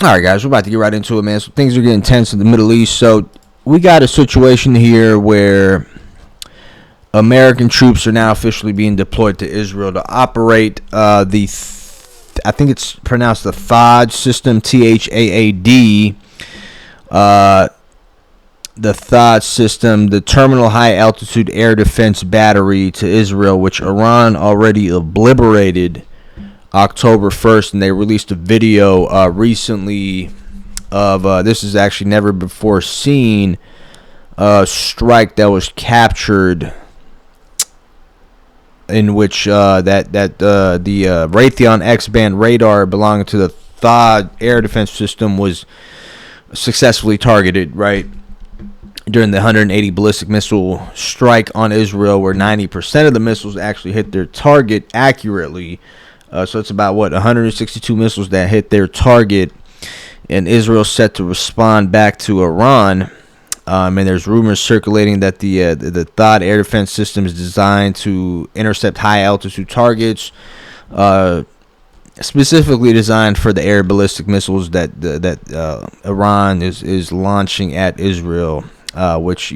All right, guys, we're about to get right into it, man. So things are getting tense in the Middle East. So we got a situation here where American troops are now officially being deployed to Israel to operate I think it's pronounced the THAAD system, THAAD. The THAAD system, the Terminal High Altitude Air Defense Battery to Israel, which Iran already obliterated October 1st, and they released a video recently of this is actually never before seen strike that was captured, in which the Raytheon X-band radar belonging to the THAAD air defense system was successfully targeted, right, during the 180 ballistic missile strike on Israel, where 90% of the missiles actually hit their target accurately. So it's about 162 missiles that hit their target, and Israel set to respond back to Iran. And there's rumors circulating that the THAAD air defense system is designed to intercept high altitude targets, specifically designed for the air ballistic missiles that Iran is launching at Israel. Which,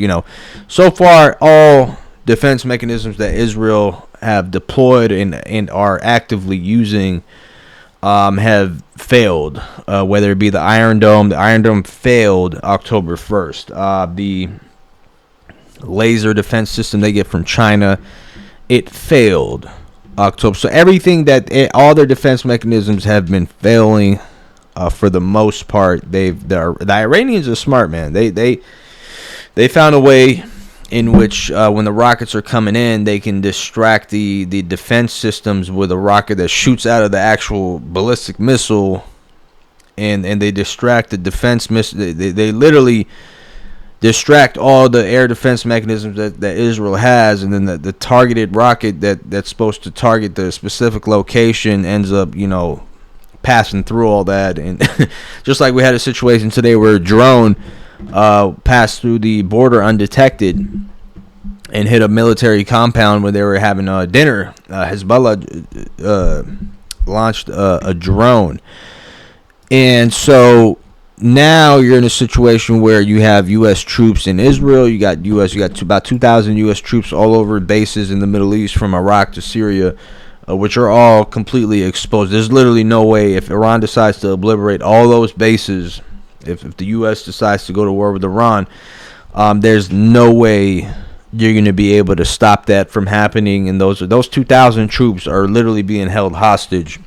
so far all defense mechanisms that Israel have deployed and are actively using have failed, whether it be the Iron Dome. The Iron Dome failed October 1st. The laser defense system they get from China, it failed October. So everything all their defense mechanisms have been failing for the most part. The Iranians are smart, man. They found a way in which when the rockets are coming in, they can distract the defense systems with a rocket that shoots out of the actual ballistic missile, and they distract the defense missile. They literally distract all the air defense mechanisms that Israel has, and then the targeted rocket that's supposed to target the specific location ends up, passing through all that. And just like we had a situation today where a drone passed through the border undetected and hit a military compound where they were having dinner. Hezbollah launched a drone, and so now you're in a situation where you have U.S. troops in Israel. You got about 2,000 U.S. troops all over bases in the Middle East, from Iraq to Syria, which are all completely exposed. There's literally no way, if Iran decides to obliterate all those bases, if the U.S. decides to go to war with Iran, there's no way you're going to be able to stop that from happening. And those 2,000 troops are literally being held hostage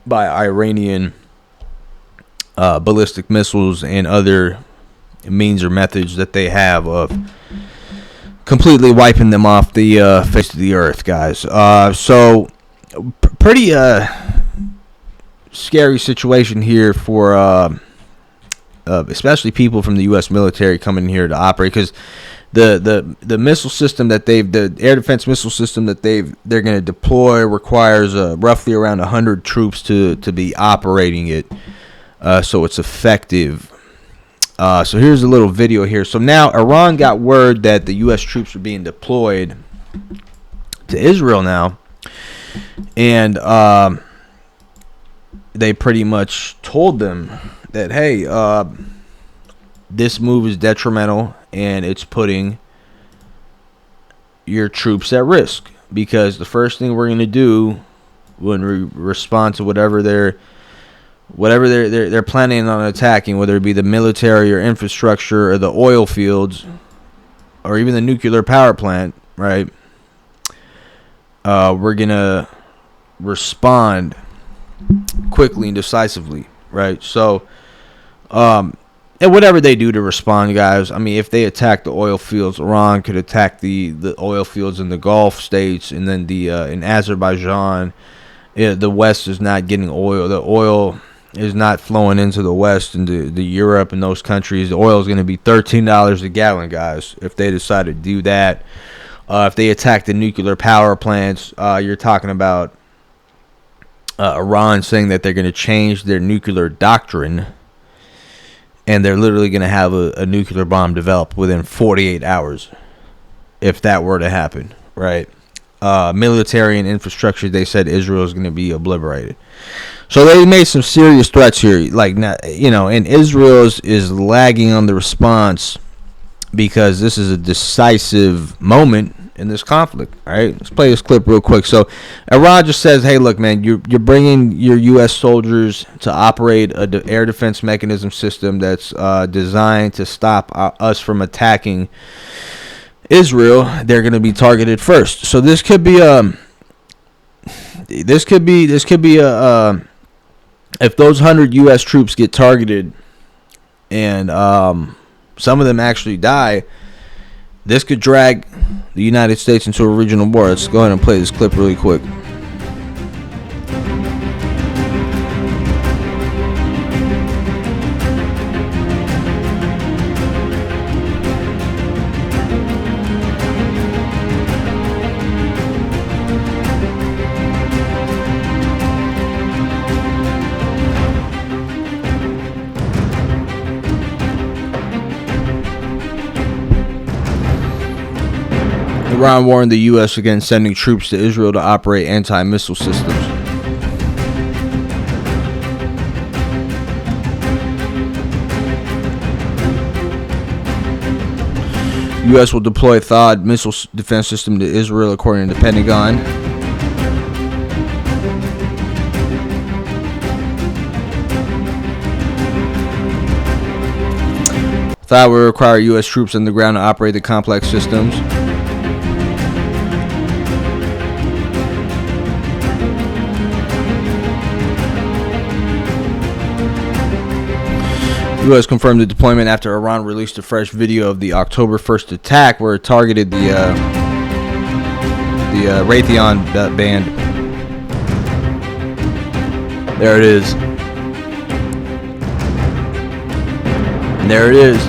by Iranian ballistic missiles and other means or methods that they have of completely wiping them off the face of the earth, guys. So pretty scary situation here for especially people from the U.S. military coming here to operate, because the missile system the air defense missile system that they're going to deploy requires roughly around 100 troops to be operating it, so it's effective. So here's a little video here. So now Iran got word that the U.S. troops are being deployed to Israel now, and they pretty much told them that, hey, this move is detrimental and it's putting your troops at risk, because the first thing we're going to do when we respond to whatever they're planning on attacking, whether it be the military or infrastructure or the oil fields or even the nuclear power plant, right? We're going to respond quickly and decisively, right? So, and whatever they do to respond, guys, I mean, if they attack the oil fields, Iran could attack the oil fields in the Gulf states, and then in Azerbaijan, the West is not getting oil. The oil is not flowing into the West, into the Europe and those countries. The oil is going to be $13 a gallon, guys, if they decide to do that. If they attack the nuclear power plants, you're talking about Iran saying that they're going to change their nuclear doctrine, and they're literally going to have a nuclear bomb developed within 48 hours, if that were to happen, right? military and infrastructure, they said Israel is going to be obliterated. So they made some serious threats here, like, and Israel is lagging on the response because this is a decisive moment in this conflict. All right, let's play this clip real quick. So Iran just says, hey, look, man, you're bringing your U.S. soldiers to operate a air defense mechanism system that's designed to stop us from attacking Israel. They're going to be targeted first. So this could be a if those 100 U.S. troops get targeted and some of them actually die, this could drag the United States into a regional war. Let's go ahead and play this clip really quick. Iran warned the U.S. against sending troops to Israel to operate anti-missile systems. U.S. will deploy THAAD missile defense system to Israel, according to the Pentagon. THAAD will require U.S. troops on the ground to operate the complex systems. U.S. confirmed the deployment after Iran released a fresh video of the October 1st attack where it targeted the Raytheon band. There it is. There it is.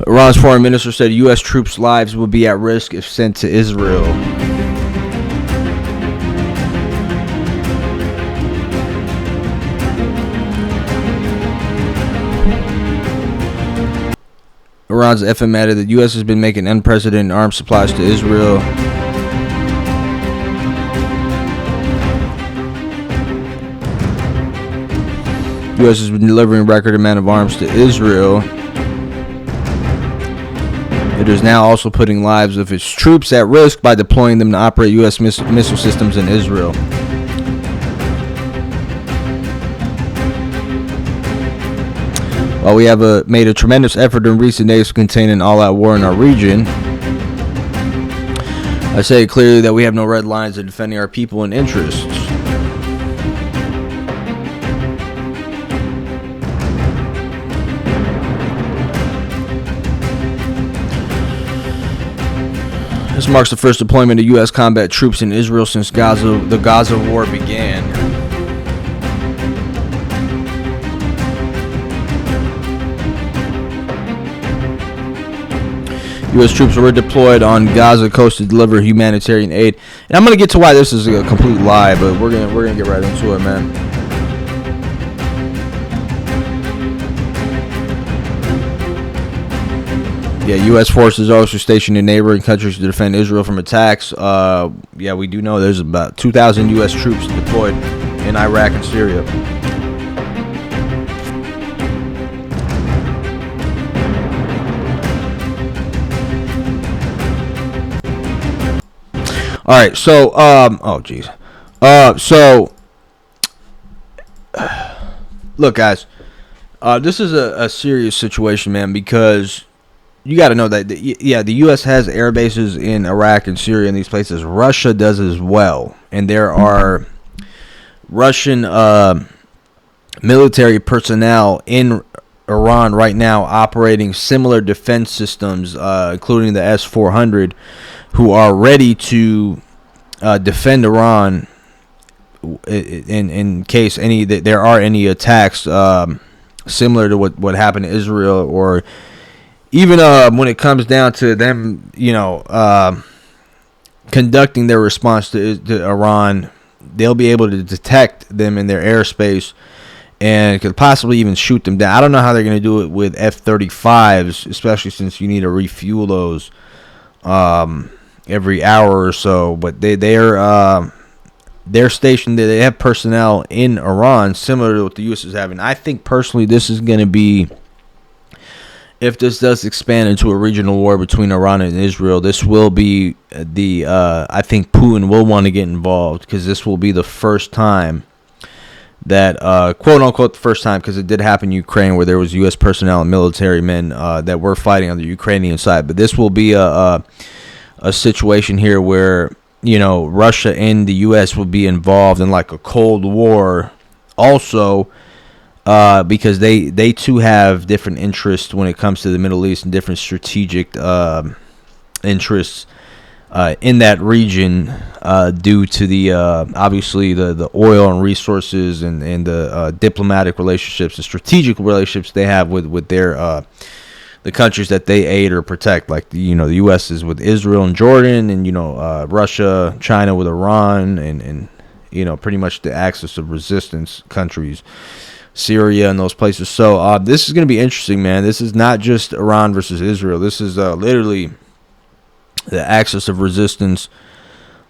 Iran's foreign minister said U.S. troops' lives would be at risk if sent to Israel. Iran's FM added that the U.S. has been making unprecedented arms supplies to Israel. The U.S. has been delivering a record amount of arms to Israel. It is now also putting lives of its troops at risk by deploying them to operate U.S. missile systems in Israel. While we have made a tremendous effort in recent days to contain an all-out war in our region, I say clearly that we have no red lines in defending our people and interests. This marks the first deployment of U.S. combat troops in Israel since the Gaza war began. U.S. troops were deployed on Gaza coast to deliver humanitarian aid. And I'm going to get to why this is a complete lie, but we're gonna get right into it, man. Yeah, U.S. forces are also stationed in neighboring countries to defend Israel from attacks. Yeah, we do know there's about 2,000 U.S. troops deployed in Iraq and Syria. All right, so oh geez, so look, guys, this is a serious situation, man, because you got to know that, the U.S. has air bases in Iraq and Syria and these places. Russia does as well. And there are Russian military personnel in Iran right now operating similar defense systems, including the S-400, who are ready to defend Iran in case there are any attacks similar to what happened to Israel, or even when it comes down to them, conducting their response to Iran, they'll be able to detect them in their airspace and could possibly even shoot them down. I don't know how they're going to do it with F-35s, especially since you need to refuel those every hour or so. But they're stationed there. They have personnel in Iran similar to what the U.S. is having. I think personally this is going to be, if this does expand into a regional war between Iran and Israel, this will be I think Putin will want to get involved, because this will be the first time that, quote unquote, the first time, because it did happen in Ukraine where there was U.S. personnel and military men that were fighting on the Ukrainian side. But this will be a situation here where, Russia and the U.S. will be involved in like a Cold War also. Because they too have different interests when it comes to the Middle East, and different strategic interests in that region due to the obviously the oil and resources and the diplomatic relationships and strategic relationships they have with their the countries that they aid or protect, like the U.S. is with Israel and Jordan, and Russia, China with Iran, and pretty much the axis of resistance countries, Syria and those places. So this is going to be interesting, man. This is not just Iran versus Israel. This is literally the axis of resistance,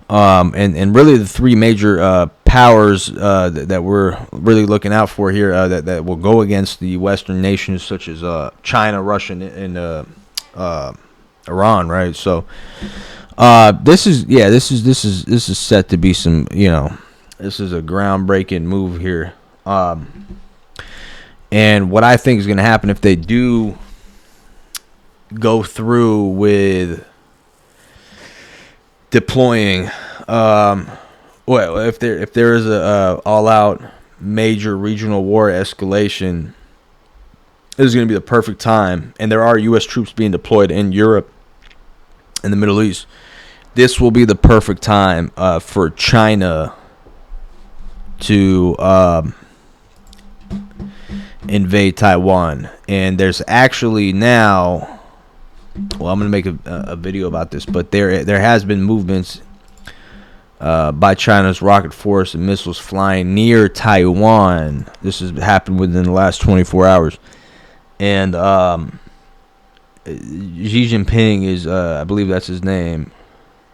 and really the three major powers that we're really looking out for here, that will go against the Western nations such as China, Russia, and Iran. Right. So this is set to be some. This is a groundbreaking move here. And what I think is going to happen if they do go through with deploying, if there is a all-out major regional war escalation, this is going to be the perfect time. And there are U.S. troops being deployed in Europe and the Middle East. This will be the perfect time for China to invade Taiwan. And there's actually now, well, I'm going to make a video about this, but there has been movements by China's rocket force and missiles flying near Taiwan. This has happened within the last 24 hours. And Xi Jinping is, I believe that's his name,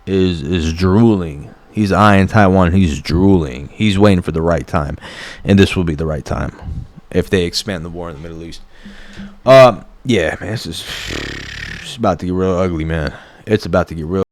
is drooling. He's eyeing Taiwan. He's drooling. He's waiting for the right time. And this will be the right time if they expand the war in the Middle East. Yeah, man, it's about to get real ugly, man. It's about to get real